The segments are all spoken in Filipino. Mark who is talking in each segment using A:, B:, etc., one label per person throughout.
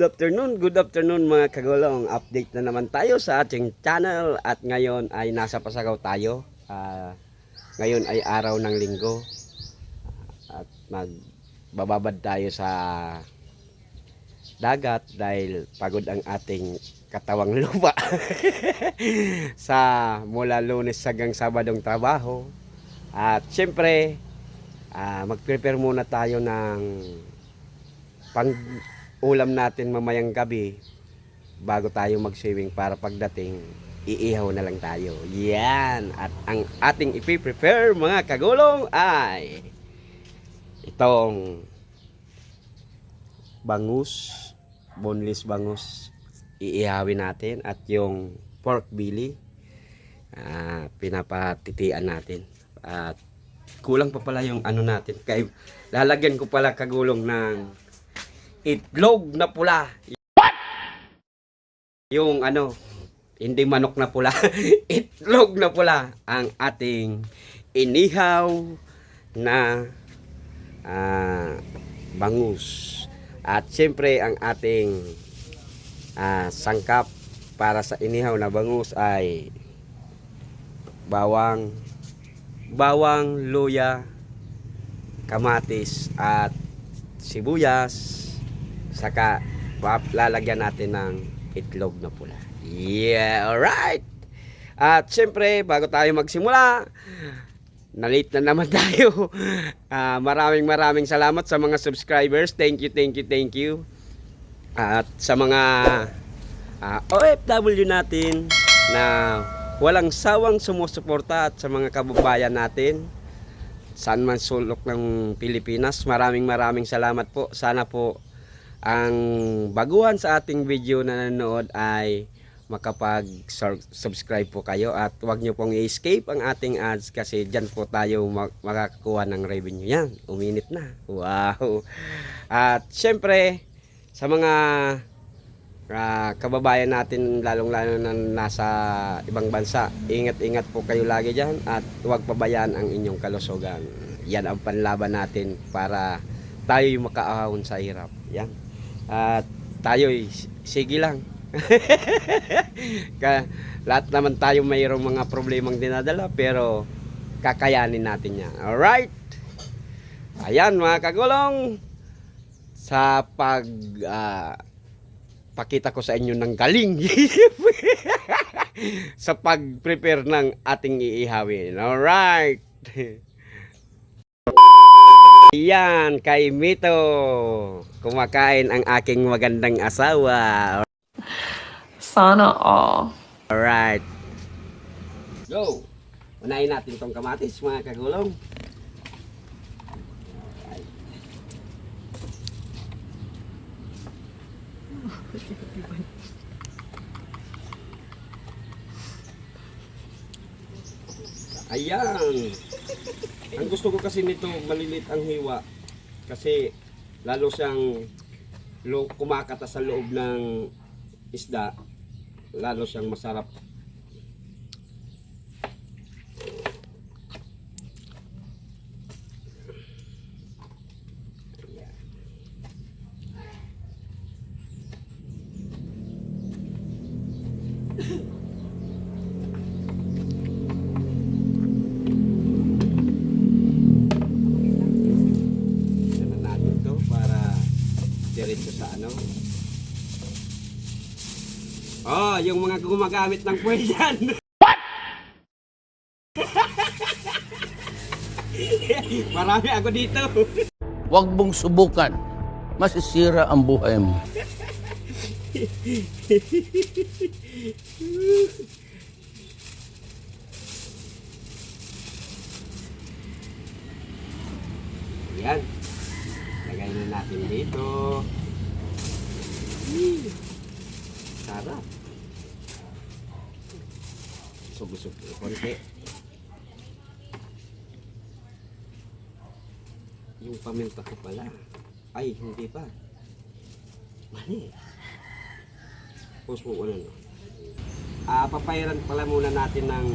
A: good afternoon mga kagulong. Update na naman tayo sa ating channel at ngayon ay nasa Pasagaw tayo. Ngayon ay araw ng linggo at magbababad tayo sa dagat dahil pagod ang ating katawang lupa sa mula Lunes hanggang Sabadong trabaho. At syempre mag-prepare muna tayo ng pang ulam natin mamayang gabi bago tayo mag-swimming para pagdating iihaw na lang tayo. Yan. At ang ating ipi-prepare mga kagulong ay itong bangus, boneless bangus iihawin natin at yung pork belly pinapatitian natin. At kulang pa pala yung ano natin. Kaya lalagyan ko pala kagulong ng itlog na pula. Yung ano, hindi manok na pula. Itlog na pula ang ating inihaw na bangus. At siyempre ang ating sangkap para sa inihaw na bangus ay bawang, luya, kamatis at sibuyas. Saka lalagyan natin ng itlog na pula. Yeah, alright. At syempre, bago tayo magsimula, na-late na naman tayo. Maraming salamat sa mga subscribers. Thank you. At sa mga OFW natin na walang sawang sumusuporta at sa mga kababayan natin saan man sulok ng Pilipinas, maraming salamat po. Sana po ang baguhan sa ating video na nanonood ay makapag-subscribe po kayo at huwag nyo pong i-escape ang ating ads kasi dyan po tayo makakakuha ng revenue. Yan, uminit na. Wow! At syempre sa mga kababayan natin lalong-lalo na nasa ibang bansa, ingat po kayo lagi dyan at huwag pabayaan ang inyong kalusugan. Yan ang panlaban natin para tayo yung makaahon sa hirap. Yan. At tayo sige lang. Lahat naman tayo mayroong mga problemang dinadala pero kakayanin natin yan. Alright? Ayan mga kagulong, sa pakita ko sa inyo ng galing sa pag-prepare ng ating iihawin. Alright. Yan, kay Mito. Kumakain ang aking magandang asawa.
B: Sana all.
A: Alright. Go. Unahin natin tong kamatis mga kagulong. Ayan. Ang gusto ko kasi nito malilit ang hiwa kasi lalo siyang kumakata sa loob ng isda, lalo siyang masarap. Diretso sa ano. Yung mga gumagamit ng puwet yan. Marami ako dito.
C: Huwag mong subukan. Masisira ang buhay mo.
A: Yan. Lagay na natin dito. Sarap. Sug-sug konti. Yung paminta ko pala. Ay, hindi pa. Mali. Post mo ulan. Papayaran pala muna natin ng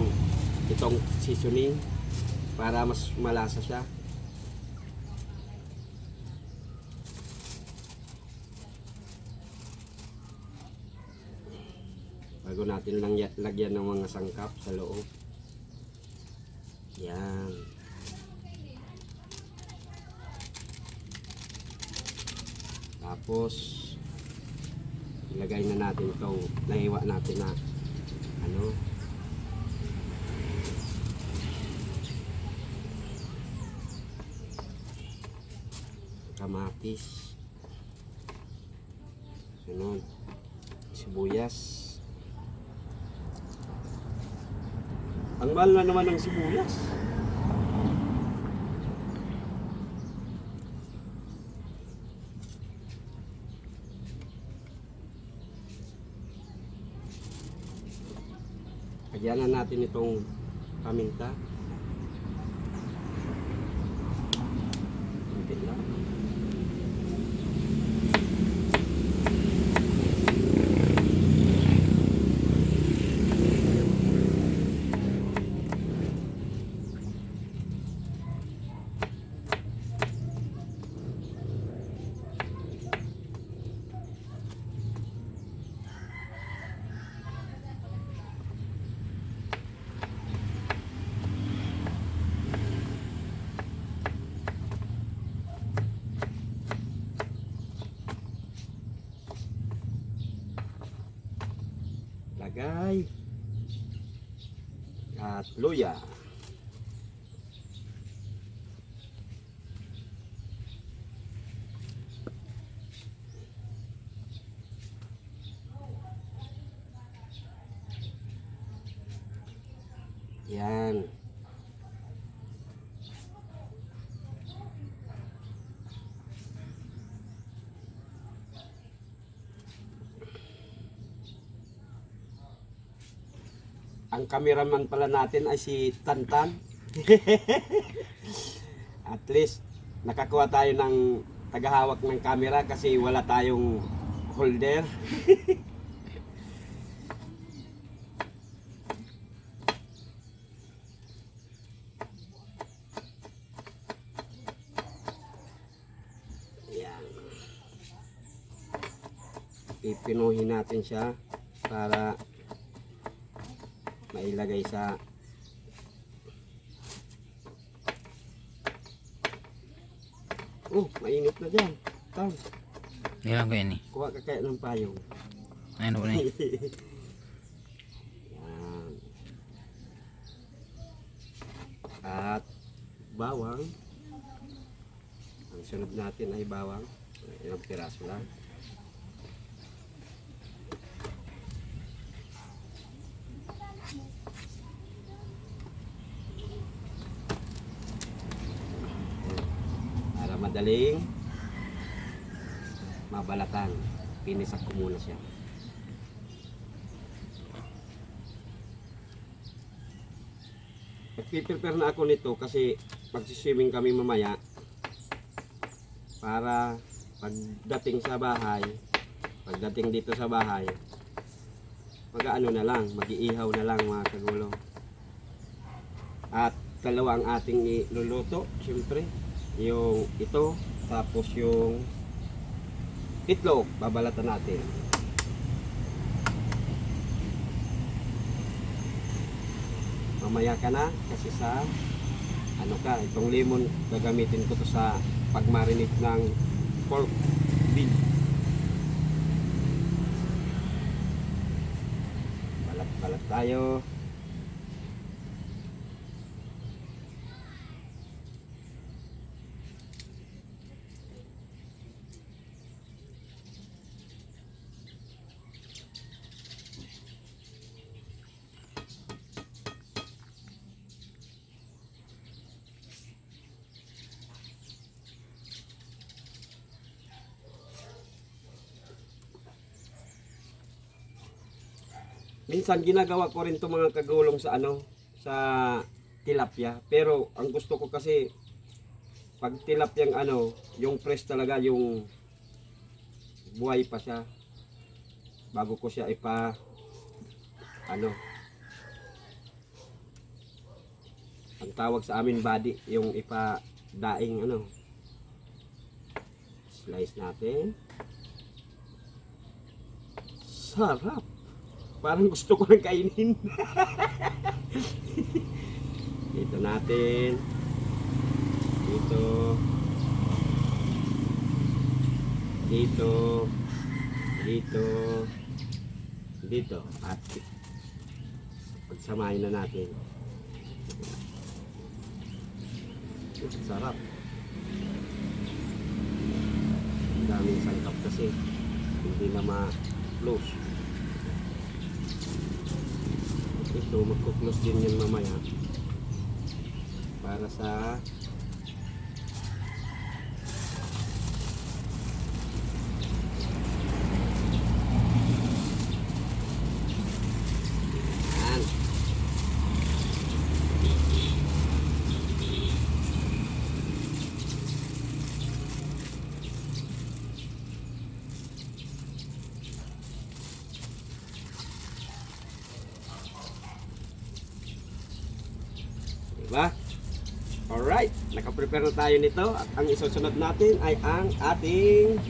A: itong seasoning para mas malasa siya. bago natin lang lagyan ng mga sangkap sa loob. Yan. Tapos ilagay na natin itong naiwa natin na ano, kamatis, ano, sibuyas. Ang mahal na naman ng sibuyas. Lagyan na natin itong paminta. Kunti lang. Lagay at luya. Yan. Ang cameraman pala natin ay si Tantan. At least nakakuha tayo ng tagahawak ng camera kasi wala tayong holder. Yan. Ipinuhin natin siya para mailagay sa mainit na dyan. Tam,
C: Ilang ko yan eh.
A: kuha ka kaya ng payong.
C: Ayun ko na eh.
A: Yan. At bawang. Ang sunod natin ay bawang. Ilang piraso lang. Para madaling mabalatan, pinisak ko muna siya. Nagpiprepare na ako nito kasi magsiswimming kami mamaya para pagdating dito sa bahay mag-ano na lang, mag-iihaw na lang mga kagulong. At dalawa ang ating iluluto, syempre yung ito, tapos yung itlog, babalatan natin. Mamaya ka na kasi sa ano ka, itong lemon gagamitin ko to sa pagmarinate ng pork beef. Balat-balat tayo. Minsan ginagawa ko rin 'tong mga kagulong sa sa tilapia, pero ang gusto ko kasi pag tilapyang yung fresh talaga, yung buhay pa siya bago ko siya ang tawag sa amin body, yung daing slice natin. Sarap. Parang gusto ko nang kainin. Dito natin. Dito. Dito. Dito. Dito. At pagsamahin na natin. Sarap. Ang daming sangkap kasi. Hindi na ma-close. Ito, magkuklose din yan mamaya. Para sa yan. Diba? Alright, nakaprepare na tayo nito at ang isusunod natin ay ang ating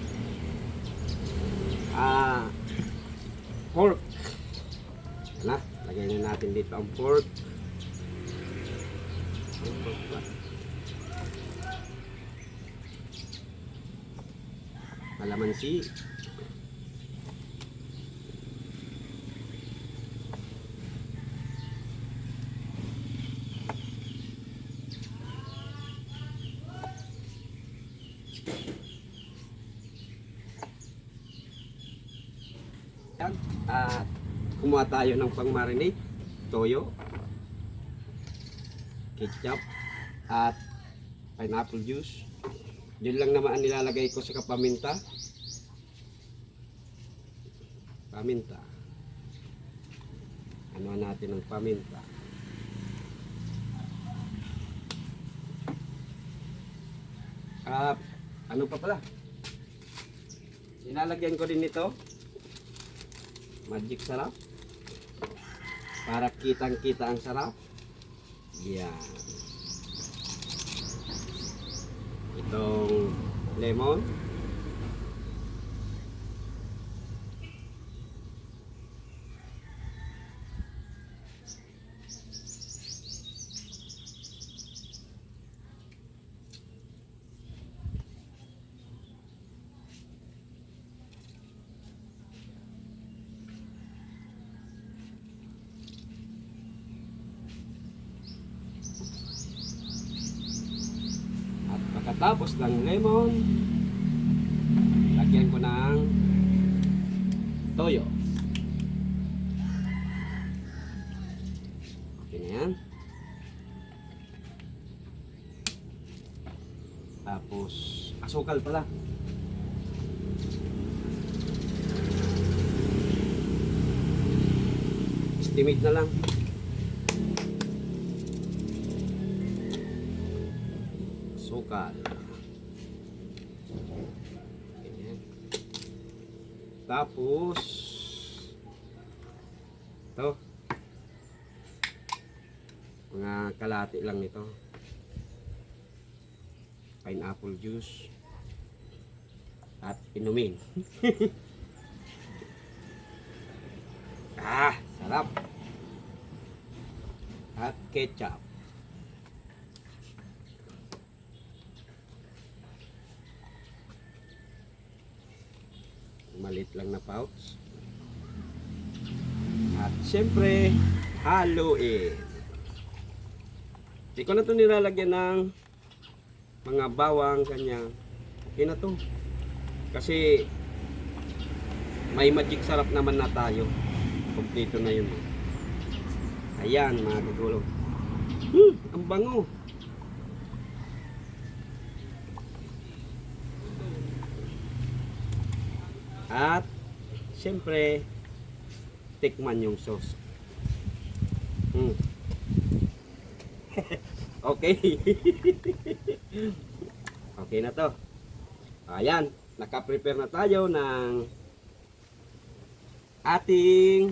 A: pork. Yan na, lagay na natin dito ang pork. Ang pork ba? Kalamansi. At kumuha tayo ng pang-marinate, toyo, ketchup, at pineapple juice. Yun lang naman ang nilalagay ko sa paminta. Paminta. Ano natin ng paminta. Ano pa pala? Nilalagyan ko din ito. Magic sarap. Para kitang-kita ang sarap. Yan. Itong lemon. Pagkatapos ng lemon, lagyan ko ng toyo. Okay na yan. Tapos, asukal pala. Estimate na lang. Asukal. Ganyan. Tapos ito mga kalahati lang nito. Pineapple juice at inumin. Sarap. At ketchup. Malit lang na pouch. At syempre, haluin. Hindi ko na ito nilalagyan ng mga bawang, kanya. Okay na to. Kasi may magic sarap naman na tayo. Kompleto na yun. Ayan mga kagulong. Ang bango. At siyempre tikman yung sauce. Okay. Okay na to. Ayan, naka-prepare na tayo ng ating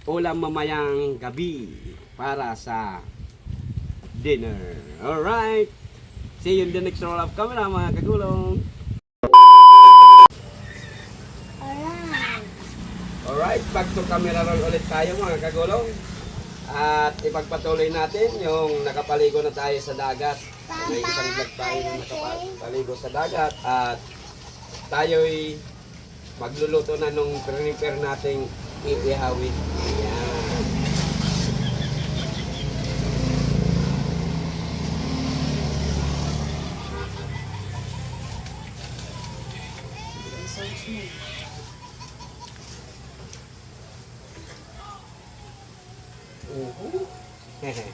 A: ulam mamayang gabi para sa dinner. Alright. See you in the next roll of camera mga kagulong.
D: Alright.
A: Alright, back to camera roll ulit tayo mga kagulong. At ipagpatuloy natin yung nakapaligo na tayo sa dagat. May isang vlog tayo na nakapaligo sa dagat. At tayo'y magluluto na nung prepare nating iihawin. Ayan. Hehe.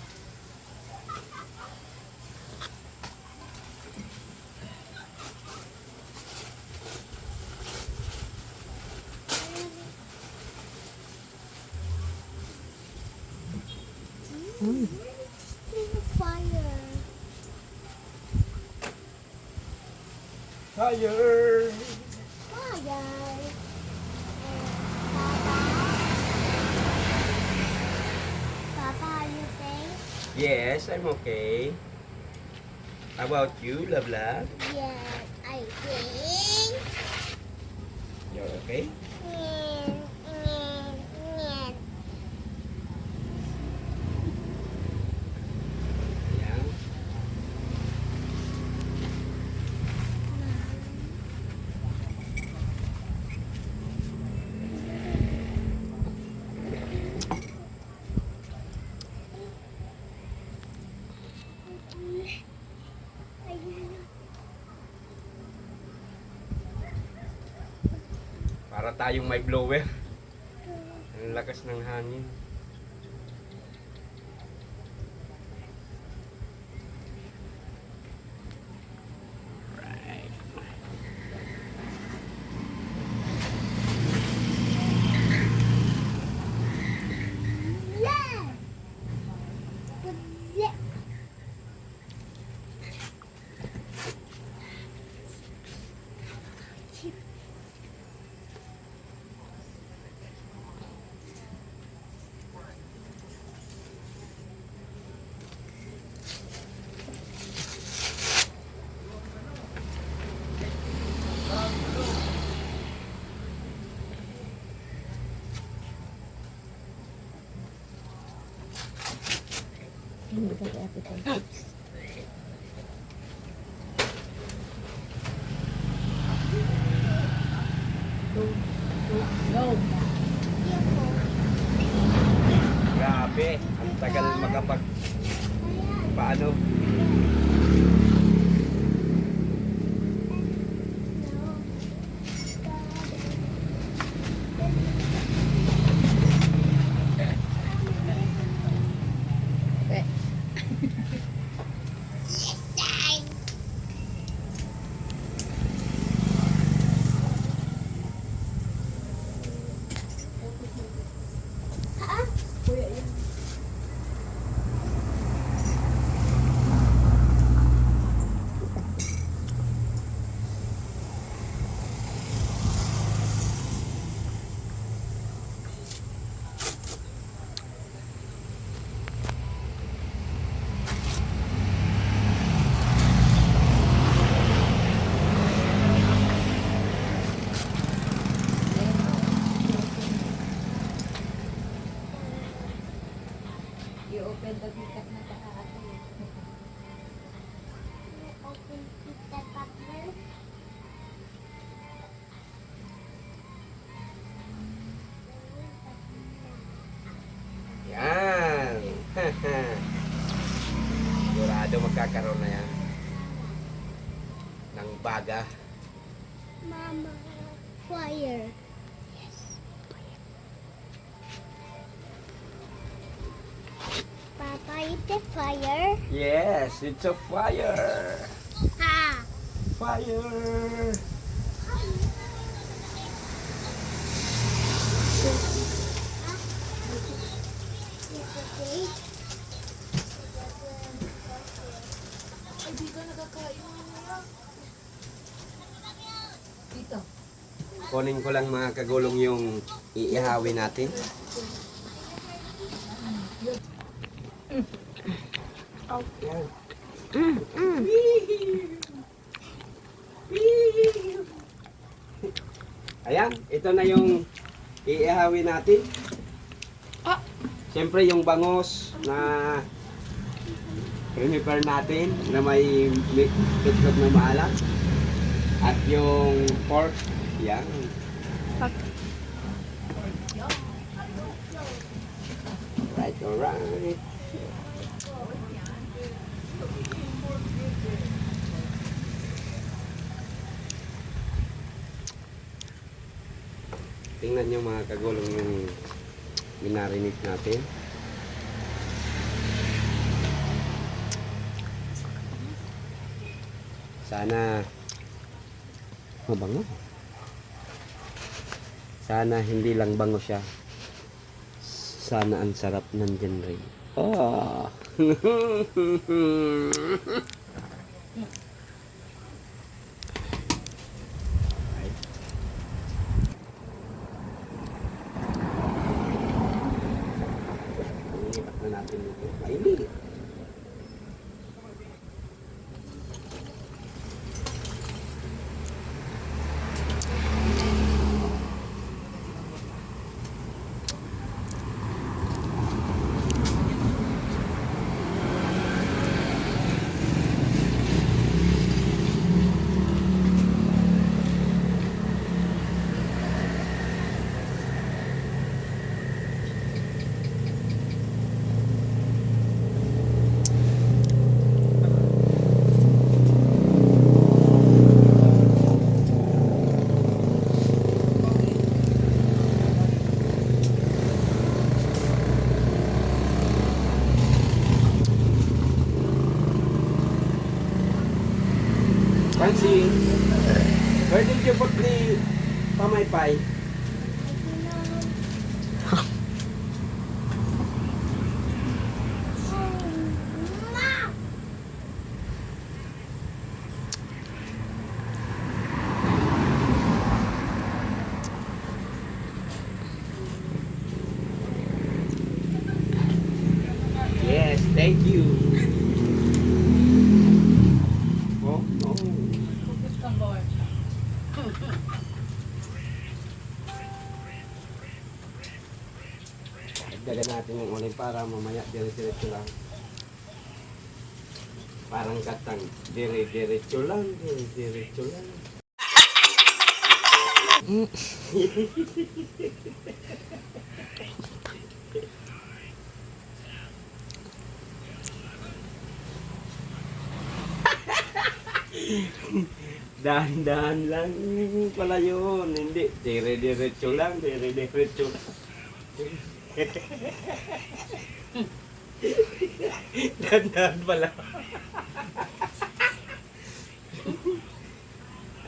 D: Fire.
A: Fire!
D: Fire. Papa, are you okay?
A: Yes, I'm okay. How about you, love love?
D: Yes, I think.
A: You're okay? Ayan. Para tayong may blower. Ang lakas ng hangin. Right.
D: Yeah. Yeah.
A: Grabe, ang tagal makapag paano.
D: Open the button.
A: Yan. Sigurado magkakaroon na yan ng baga.
D: Mama, fire. Papa, it's a fire.
A: Yes, it's a fire.
D: Ah.
A: Fire. Kunin ko lang mga kagulong yung iihawin natin. Yan. Ayan, ito na yung iihawin natin.
B: Ah.
A: Siyempre yung bangos na prepare natin na may itlog na maalat. At yung pork, yan. Right, alright. Tingnan nyo mga kagulong yung minarinig natin. Sana mabango. Sana hindi lang bango siya. Sana ang sarap nandyan rin. Ah. Ilipat na natin ito. Mainit. Fancy, where did you put the pamaypay? Yes, thank you. Oh, oh. Dagdagan natin yung ulit para mamaya dire-diretso lang. Parang katang dire-diretso lang, dire-diretso lang. Dahan-dahan lang pala yun. Hindi, dire-diretso lang, dire-diretso lang. Dahan-dahan pala.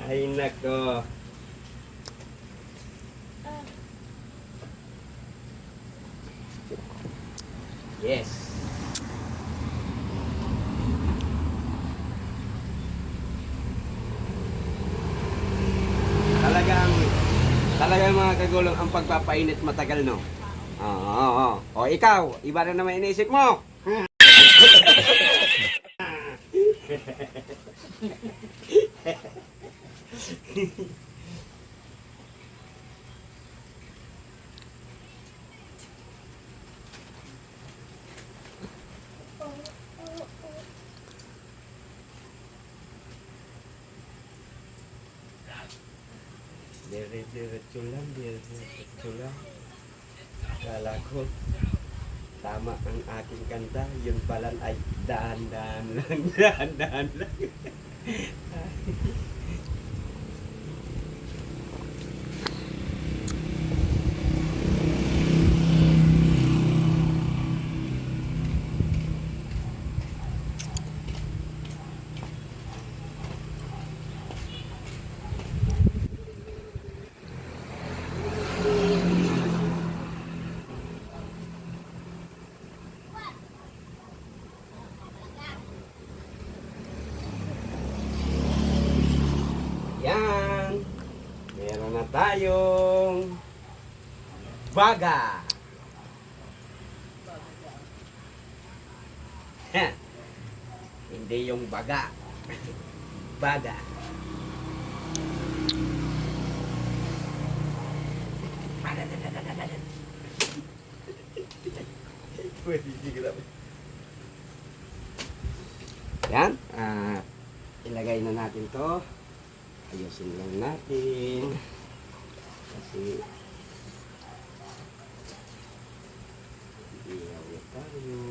A: Ay nako. Yes. Talagang mga kagulong ang pagpapainit matagal, no? Oo. O ikaw, iba na naman iniisip mo. Dire-diretso lang, dire-diretso lang. Kala ko, tama ang aking kanta. Yun pala ay daan-daan lang, daan-daan lang. Yan. Meron na tayong baga. Hindi yung baga. Baga. Badadadada. Yan. Ilagay na natin to. Ayusin lang natin. Kasi ihaw na tayo.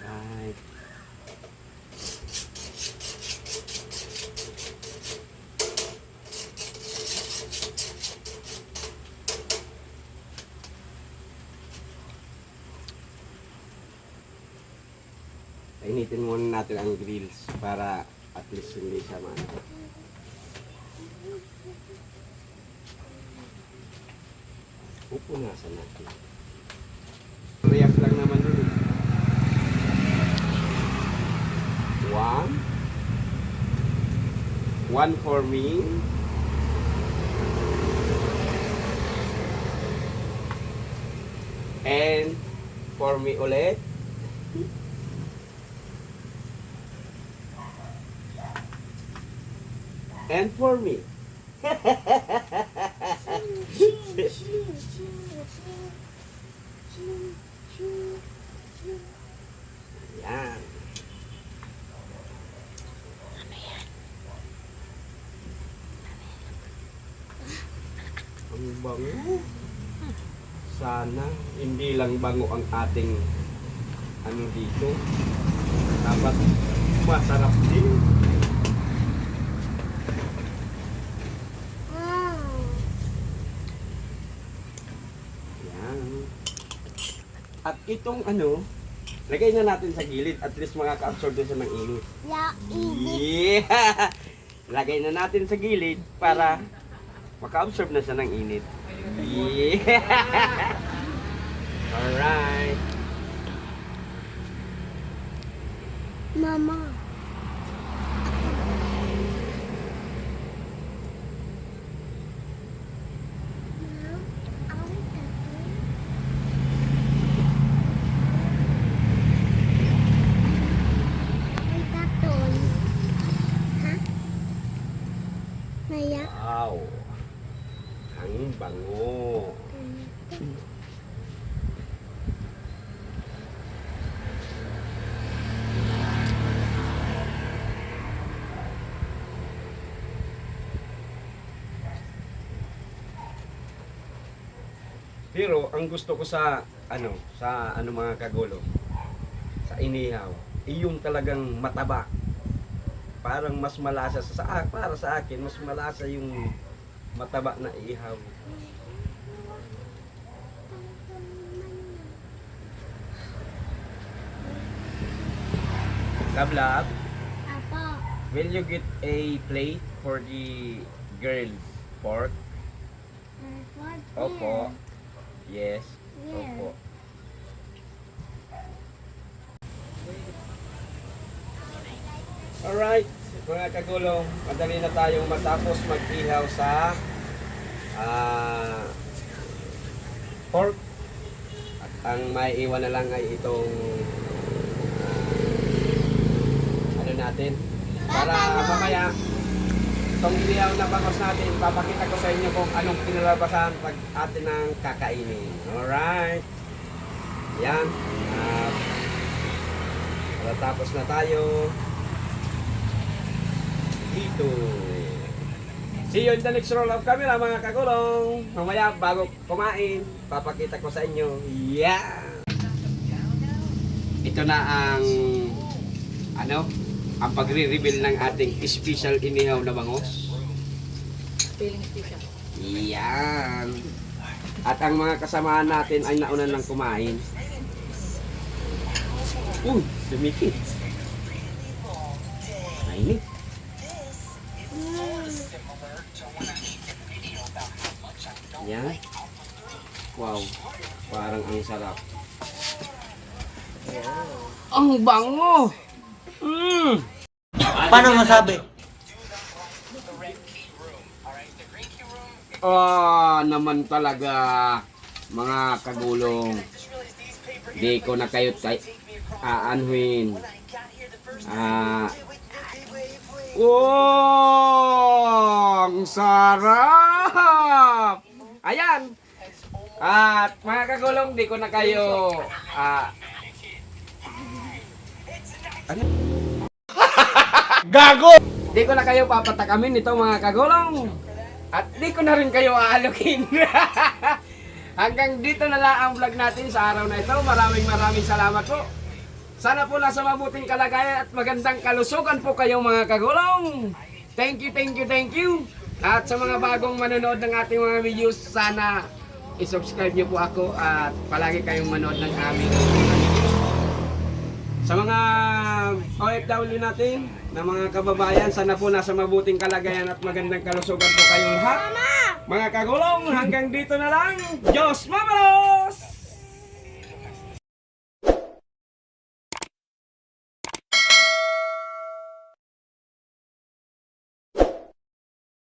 A: Right. Painitin muna natin ang grills para at least hindi siya maano. Pupunasan natin. React lang naman yun. One for me. And for me ulit. And for me. Yan. Ang bango. Sana hindi lang bango ang ating ano dito. Dapat masarap din. Yan. At itong ano, lagay na natin sa gilid. At least makaka-absorb din siya ng init. Yeah! Lagay na natin sa gilid para maka-absorb na siya ng init. Yeah! Alright.
D: Mama. Naya.
A: Wow! Ang bango. Pero ang gusto ko sa ano mga kagulo, sa inihaw, yung talagang mataba. Parang mas malasa para sa akin, mas malasa yung mataba na ihaw. Love,
D: Apo.
A: will you get a plate for the grilled pork? Opo. Yes.
D: Where?
A: Opo. Alright, mga kagulong, madali na tayong matapos mag-ihaw sa pork. At ang may iwan na lang ay itong ano natin. Para mamaya, itong ihaw na bangos natin, papakita ko sa inyo kung anong kinalabasan pag atin ang kakainin. Alright. Yan. Tapos na tayo dito. See you in the next roll of camera mga kagulong. Mamaya bago kumain, papakita ko sa inyo. Yeah! Ito na ang ang pagre-reveal ng ating special inihaw na bangos.
B: Feeling special.
A: Yan. At ang mga kasamahan natin ay nauna ng kumain. Dumikit. Mainit. Yan. Wow. Parang ang sarap. Ang bango!
E: Paano masabi?
A: Naman talaga. mga kagulong. Di ko na kayo aanhuin. Ang sarap! Ayan! At mga kagulong, di ko na kayo
C: Gago!
A: di ko na kayo papatakamin nito mga kagulong. At di ko na rin kayo aalukin. Hanggang dito na lang ang vlog natin sa araw na ito. Maraming salamat po. Sana po nasa mabuting kalagayan at magandang kalusugan po kayong mga kagulong. Thank you. At sa mga bagong manonood ng ating mga videos, sana i-subscribe niyo po ako at palagi kayong manood ng aming mga videos. Sa mga OFW natin, na mga kababayan, sana po nasa mabuting kalagayan at magandang kalusugan po kayong lahat. Mga kagulong, hanggang dito na lang. Diyos Mamalos!